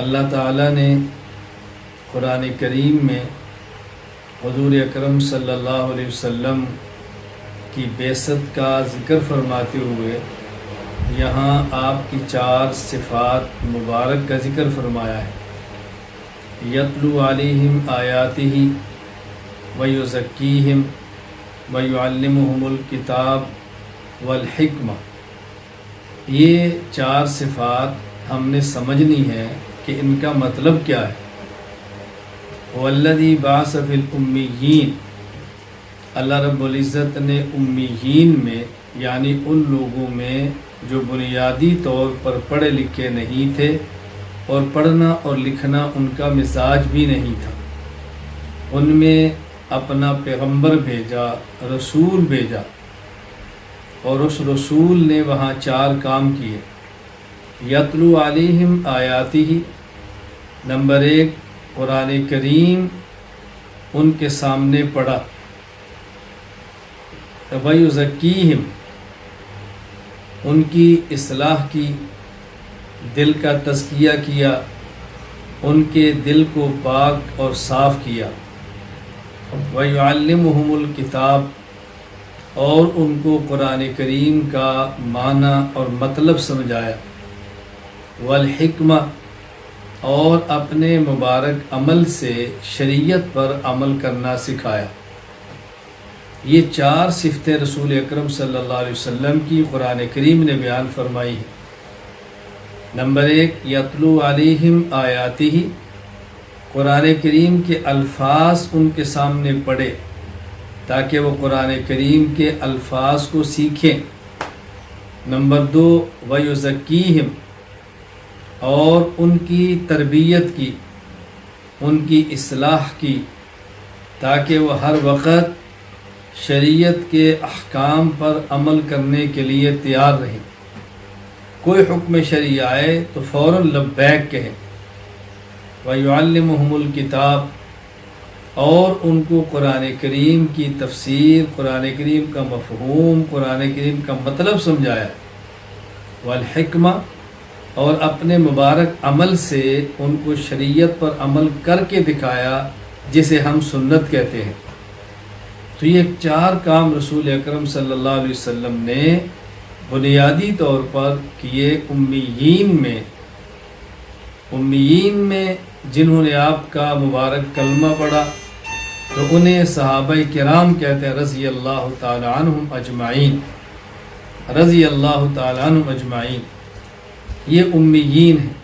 اللہ تعالیٰ نے قرآن کریم میں حضور اکرم صلی اللہ علیہ وسلم کی بعثت کا ذکر فرماتے ہوئے یہاں آپ کی 4 صفات مبارک کا ذکر فرمایا ہے۔ یتلو علیہم آیاتہ ویزکیہم ویعلمہم الکتاب والحکمہ۔ یہ 4 صفات ہم نے سمجھنی ہے کہ ان کا مطلب کیا ہے۔ والذی بعث فی الامیین، اللہ رب العزت نے امیین میں یعنی ان لوگوں میں جو بنیادی طور پر پڑھے لکھے نہیں تھے اور پڑھنا اور لکھنا ان کا مزاج بھی نہیں تھا، ان میں اپنا پیغمبر بھیجا، رسول بھیجا، اور اس رسول نے وہاں 4 کام کیے۔ یتلو علیہم آیاتہ، نمبر 1 قرآن کریم ان کے سامنے پڑھا۔ ویزکیہم، ان کی اصلاح کی، دل کا تزکیہ کیا، ان کے دل کو پاک اور صاف کیا۔ ویعلمہم الکتاب، اور ان کو قرآن کریم کا معنی اور مطلب سمجھایا۔ والحکمہ، اور اپنے مبارک عمل سے شریعت پر عمل کرنا سکھایا۔ یہ 4 صفتیں رسول اکرم صلی اللہ علیہ وسلم کی قرآن کریم نے بیان فرمائی ہیں۔ نمبر 1 یتلو علیہم آیاتہ، قرآن کریم کے الفاظ ان کے سامنے پڑھے تاکہ وہ قرآن کریم کے الفاظ کو سیکھیں۔ نمبر 2 ویزکیہم، اور ان کی تربیت کی، ان کی اصلاح کی، تاکہ وہ ہر وقت شریعت کے احکام پر عمل کرنے کے لیے تیار رہیں۔ کوئی حکم شرعی آئے تو فوراً لبیک کہیں۔ وَيُعَلِّمُهُمُ الْكِتَابَ، اور ان کو قرآن کریم کی تفسیر، قرآن کریم کا مفہوم، قرآن کریم کا مطلب سمجھایا۔ والحکمہ، اور اپنے مبارک عمل سے ان کو شریعت پر عمل کر کے دکھایا، جسے ہم سنت کہتے ہیں۔ تو یہ 4 کام رسول اکرم صلی اللہ علیہ وسلم نے بنیادی طور پر کیے امیین میں جنہوں نے آپ کا مبارک کلمہ پڑھا تو انہیں صحابہ کرام کہتے ہیں رضی اللہ تعالی عنہم اجمعین، رضی اللہ تعالی عنہم اجمعین۔ یہ امیین ہیں۔